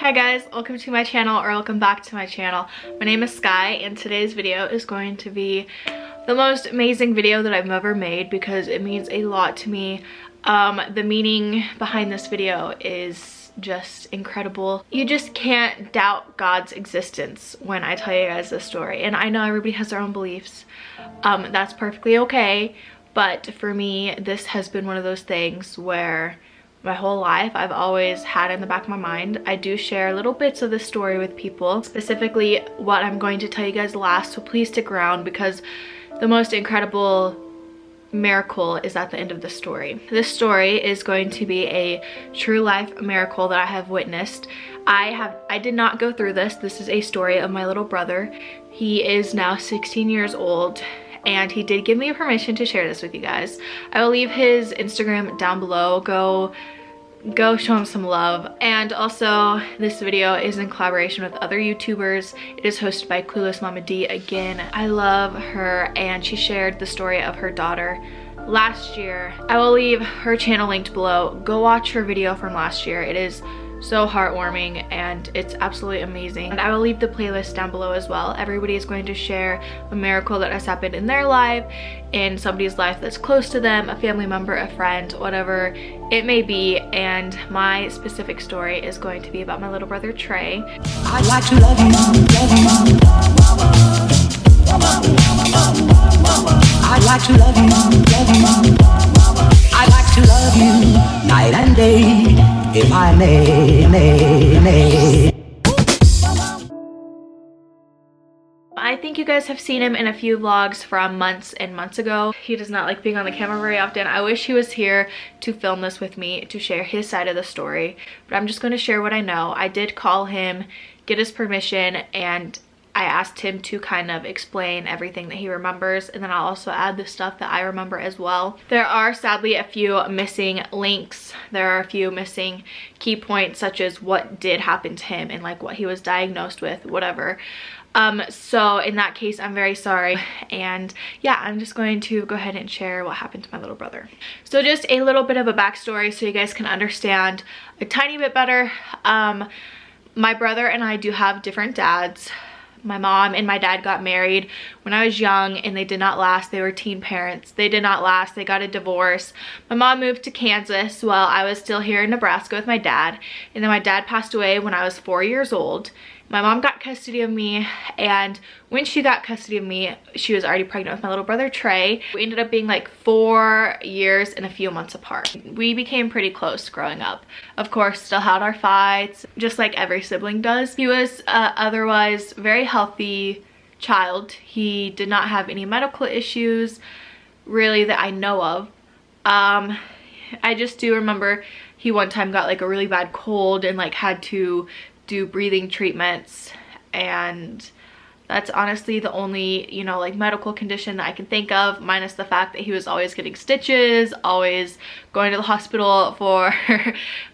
Hi guys, welcome to my channel, or welcome back to my channel. My name is Skye and today's video is going to be the most amazing video that I've ever made because it means a lot to me. The meaning behind this video is just incredible. You just can't doubt God's existence when I tell you guys this story, and I know everybody has their own beliefs. That's perfectly okay, but for me this has been one of those things where my whole life I've always had in the back of my mind. I do share little bits of this story with people, specifically what I'm going to tell you guys last, so please stick around because the most incredible miracle is at the end of the story. This story is going to be a true life miracle that I have witnessed. I did not go through this. This is a story of my little brother. He is now 16 years old. And he did give me permission to share this with you guys. I will leave his Instagram down below. Go show him some love. And also, this video is in collaboration with other YouTubers. It is hosted by Clueless Mama D again. I love her, and she shared the story of her daughter last year. I will leave her channel linked below. Go watch her video from last year. It is so heartwarming and it's absolutely amazing. And I will leave the playlist down below as well. Everybody is going to share a miracle that has happened in their life, in somebody's life that's close to them, a family member, a friend, whatever it may be. And my specific story is going to be about my little brother Trey. I'd like to love you, love you. I'd like to love you, love you. I'd like to love you night and day, if I may. I think you guys have seen him in a few vlogs from months and months ago. He does not like being on the camera very often. I wish he was here to film this with me, to share his side of the story, but I'm just going to share what I know. I did call him, get his permission, and I asked him to kind of explain everything that he remembers, and then I'll also add the stuff that I remember as well. There are sadly a few missing links. There are a few missing key points, such as what did happen to him and like what he was diagnosed with, whatever. So in that case, I'm very sorry. And yeah, I'm just going to go ahead and share what happened to my little brother. So just a little bit of a backstory so you guys can understand a tiny bit better. My brother and I do have different dads. My mom and my dad got married when I was young and they did not last. They were teen parents. They did not last. They got a divorce. My mom moved to Kansas while I was still here in Nebraska with my dad. And then my dad passed away when I was 4 years old. My mom got custody of me, and when she got custody of me, she was already pregnant with my little brother Trey. We ended up being like 4 years and a few months apart. We became pretty close growing up. Of course, still had our fights, just like every sibling does. He was otherwise very healthy child. He did not have any medical issues, really, that I know of. I just do remember he one time got like a really bad cold and like had to do breathing treatments, and that's honestly the only, you know, like medical condition that I can think of, minus the fact that he was always getting stitches, always going to the hospital for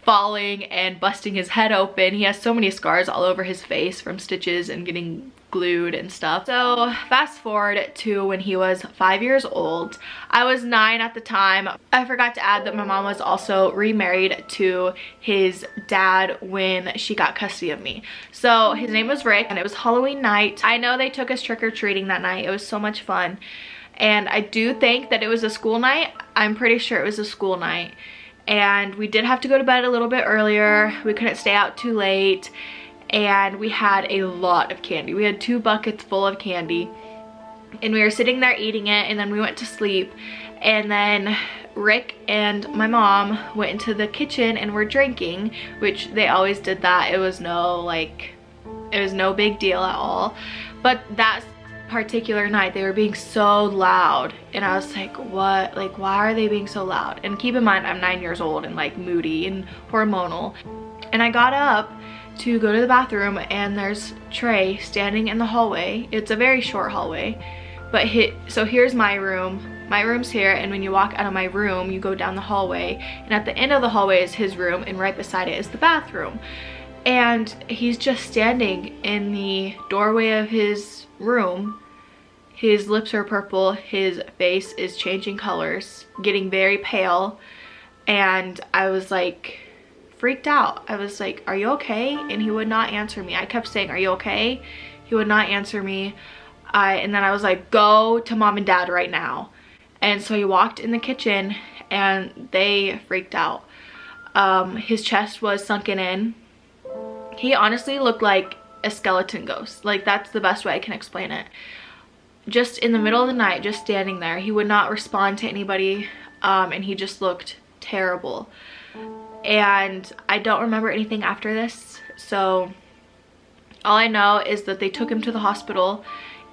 falling and busting his head open. He has so many scars all over his face from stitches and getting glued and stuff. So fast forward to when he was 5 years old. I was 9 at the time. I forgot to add that my mom was also remarried to his dad when she got custody of me. So his name was Rick, and it was Halloween night. I know they took us trick-or-treating that night. It was so much fun. And I do think that it was a school night. I'm pretty sure it was a school night. And we did have to go to bed a little bit earlier. We couldn't stay out too late. And we had a lot of candy. We had 2 buckets full of candy, and we were sitting there eating it, and then we went to sleep. And then Rick and my mom went into the kitchen and were drinking, which they always did that. It was no big deal at all. But that particular night they were being so loud, and I was like, what? Like, why are they being so loud? And keep in mind, I'm 9 years old and like moody and hormonal. And I got up to go to the bathroom, and there's Trey standing in the hallway. It's a very short hallway, but so here's my room. My room's here, and when you walk out of my room, you go down the hallway, and at the end of the hallway is his room, and right beside it is the bathroom. And he's just standing in the doorway of his room. His lips are purple, his face is changing colors, getting very pale, and I was like freaked out. I was like, are you okay? And he would not answer me. I kept saying, are you okay? He would not answer me. And then I was like, go to mom and dad right now. And so he walked in the kitchen and they freaked out. His chest was sunken in. He honestly looked like a skeleton ghost. Like, that's the best way I can explain it. Just in the middle of the night, just standing there. He would not respond to anybody, and he just looked terrible. And I don't remember anything after this, so all I know is that they took him to the hospital.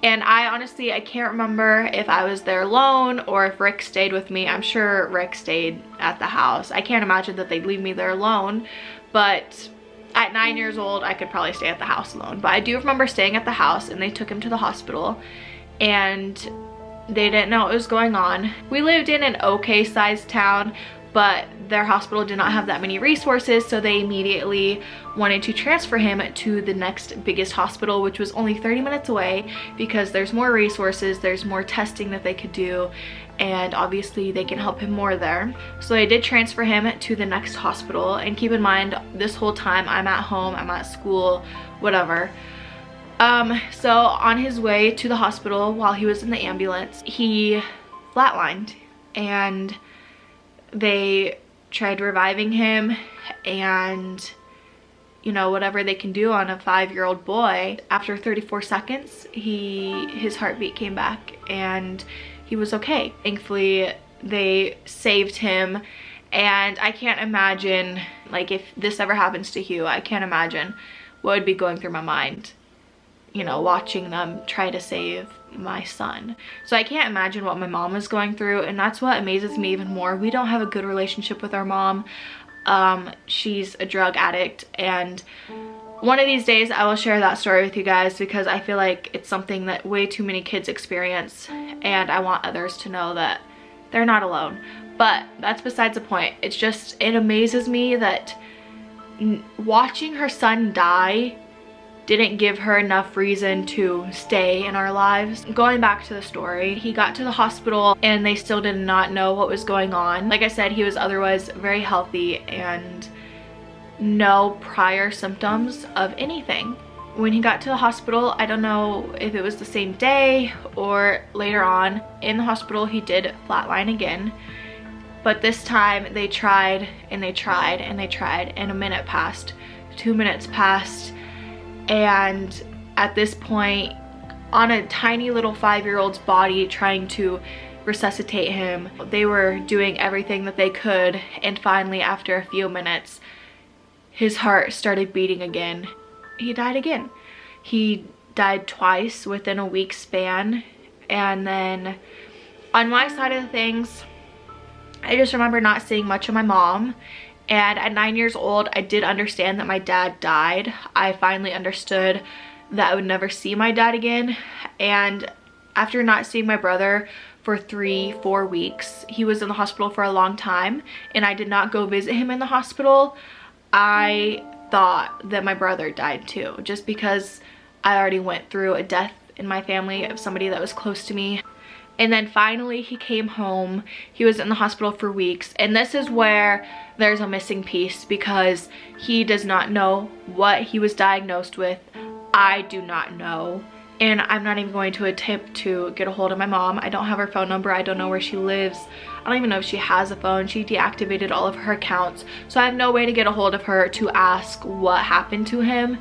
And I can't remember if I was there alone or if Rick stayed with me. I'm sure Rick stayed at the house. I can't imagine that they'd leave me there alone, but at 9 years old, I could probably stay at the house alone. But I do remember staying at the house, and they took him to the hospital, and they didn't know what was going on. We lived in an okay sized town, but their hospital did not have that many resources, so they immediately wanted to transfer him to the next biggest hospital, which was only 30 minutes away, because there's more resources, there's more testing that they could do, and obviously they can help him more there. So they did transfer him to the next hospital. And keep in mind, this whole time I'm at home, I'm at school, whatever. So on his way to the hospital, while he was in the ambulance, he flatlined, and they tried reviving him, and you know, whatever they can do on a 5-year-old boy. After 34 seconds, his heartbeat came back and he was okay. Thankfully, they saved him, and I can't imagine, like, if this ever happens to Hugh, I can't imagine what would be going through my mind, you know, watching them try to save my son. So I can't imagine what my mom was going through, and that's what amazes me even more. We don't have a good relationship with our mom. She's a drug addict, and one of these days I will share that story with you guys, because I feel like it's something that way too many kids experience, and I want others to know that they're not alone. But that's besides the point. It's just, it amazes me that watching her son die didn't give her enough reason to stay in our lives. Going back to the story, he got to the hospital and they still did not know what was going on. Like I said, he was otherwise very healthy and no prior symptoms of anything. When he got to the hospital, I don't know if it was the same day or later on in the hospital, he did flatline again. But this time they tried and they tried and they tried, and a minute passed, 2 minutes passed. And at this point, on a tiny little 5-year-old's body trying to resuscitate him, they were doing everything that they could. And finally, after a few minutes, his heart started beating again. He died again. He died twice within a week span. And then on my side of the things, I just remember not seeing much of my mom. And at 9 years old, I did understand that my dad died. I finally understood that I would never see my dad again. And after not seeing my brother for 3-4 weeks, he was in the hospital for a long time, and I did not go visit him in the hospital. I thought that my brother died too, just because I already went through a death in my family of somebody that was close to me. And then finally he came home. He was in the hospital for weeks. And this is where there's a missing piece, because he does not know what he was diagnosed with. I do not know. And I'm not even going to attempt to get a hold of my mom. I don't have her phone number. I don't know where she lives. I don't even know if she has a phone. She deactivated all of her accounts. So I have no way to get a hold of her to ask what happened to him,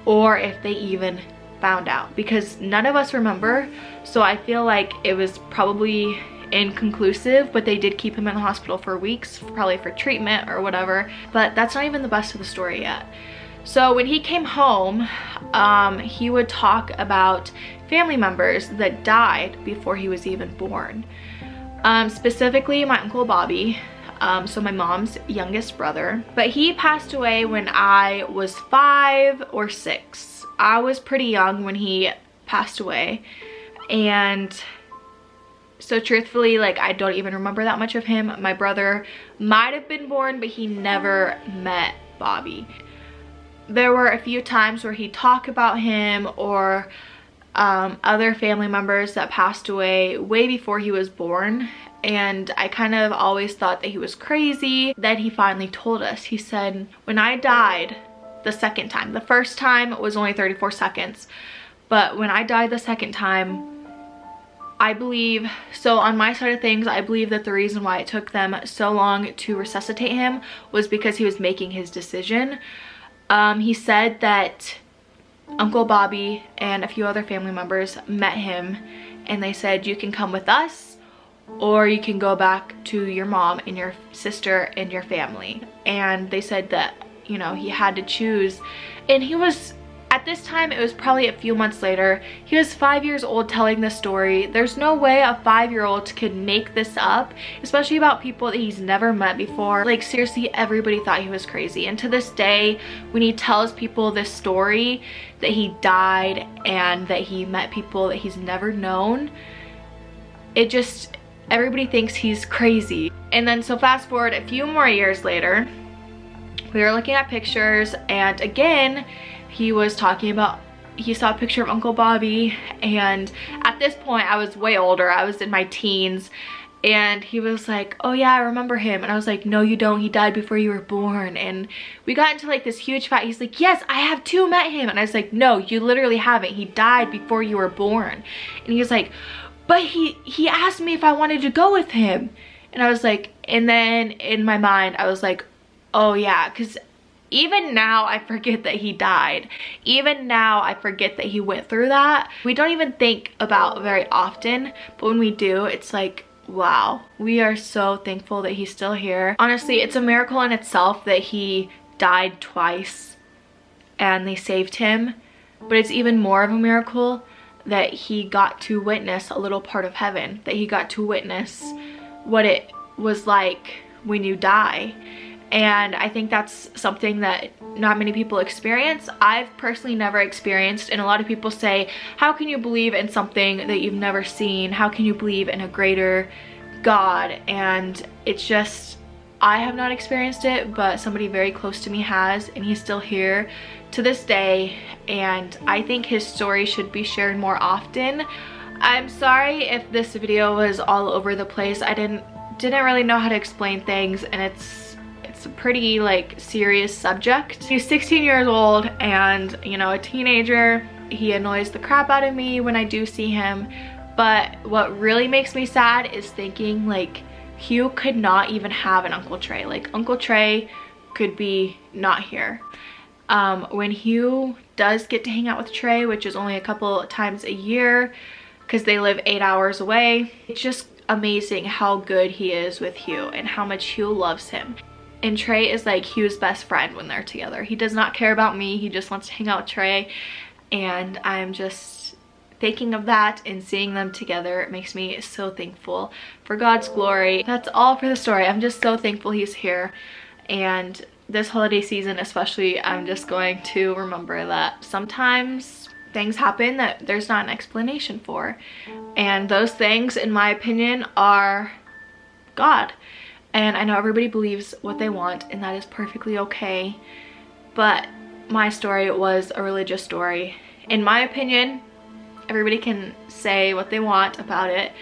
or if they even found out, because none of us remember. So I feel like it was probably inconclusive, but they did keep him in the hospital for weeks, probably for treatment or whatever. But that's not even the best of the story yet. So when he came home, he would talk about family members that died before he was even born. Specifically my Uncle Bobby, so my mom's youngest brother. But he passed away when I was 5 or 6. I was pretty young when he passed away, and so truthfully, like, I don't even remember that much of him. My brother might have been born, but he never met Bobby. There were a few times where he'd talk about him, or other family members that passed away way before he was born. And I kind of always thought that he was crazy. Then he finally told us. He said, when I died the second time, the first time was only 34 seconds. But when I died the second time, I believe, so on my side of things, I believe that the reason why it took them so long to resuscitate him was because he was making his decision. He said that Uncle Bobby and a few other family members met him and they said, you can come with us or you can go back to your mom and your sister and your family. And they said that, you know, he had to choose. And he was, at this time, it was probably a few months later, he was 5 years old telling this story. There's no way a 5-year-old could make this up, especially about people that he's never met before. Like, seriously, everybody thought he was crazy. And to this day, when he tells people this story, that he died and that he met people that he's never known, it just, everybody thinks he's crazy. And then, so fast forward a few more years later, we were looking at pictures, and again, he was talking about, he saw a picture of Uncle Bobby, and at this point I was way older, I was in my teens, and he was like, oh yeah, I remember him. And I was like, no you don't, he died before you were born. And we got into like this huge fight. He's like, yes, I have too met him. And I was like, no, you literally haven't, he died before you were born. And he was like, but he asked me if I wanted to go with him. And I was like, and then in my mind I was like, oh yeah, because even now I forget that he died. Even now I forget that he went through that. We don't even think about very often, but when we do, it's like, wow, we are so thankful that he's still here. Honestly, it's a miracle in itself that he died twice and they saved him, but it's even more of a miracle that he got to witness a little part of heaven, that he got to witness what it was like when you die. And I think that's something that not many people experience. I've personally never experienced, and a lot of people say, how can you believe in something that you've never seen? How can you believe in a greater God? And it's just, I have not experienced it, but somebody very close to me has, and he's still here to this day, and I think his story should be shared more often. I'm sorry if this video was all over the place. I didn't really know how to explain things, and it's a pretty like serious subject. He's 16 years old and, you know, a teenager. He annoys the crap out of me when I do see him, but what really makes me sad is thinking like Hugh could not even have an Uncle Trey. Like, Uncle Trey could be not here. When Hugh does get to hang out with Trey, which is only a couple times a year because they live 8 hours away, it's just amazing how good he is with Hugh and how much Hugh loves him. And Trey is like Hugh's best friend when they're together. He does not care about me, he just wants to hang out with Trey, and I'm just thinking of that and seeing them together. It makes me so thankful for God's glory. That's all for the story. I'm just so thankful he's here, and this holiday season especially, I'm just going to remember that sometimes things happen that there's not an explanation for, and those things, in my opinion, are God. And I know everybody believes what they want, and that is perfectly okay, but my story was a religious story. In my opinion, everybody can say what they want about it,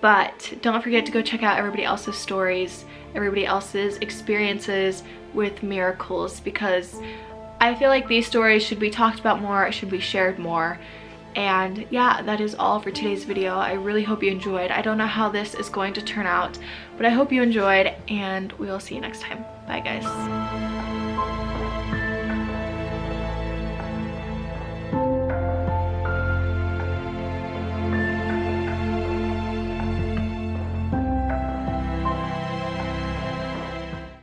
but don't forget to go check out everybody else's stories, everybody else's experiences with miracles, because I feel like these stories should be talked about more, it should be shared more. And yeah, that is all for today's video. I really hope you enjoyed. I don't know how this is going to turn out, but I hope you enjoyed, and we will see you next time. Bye guys.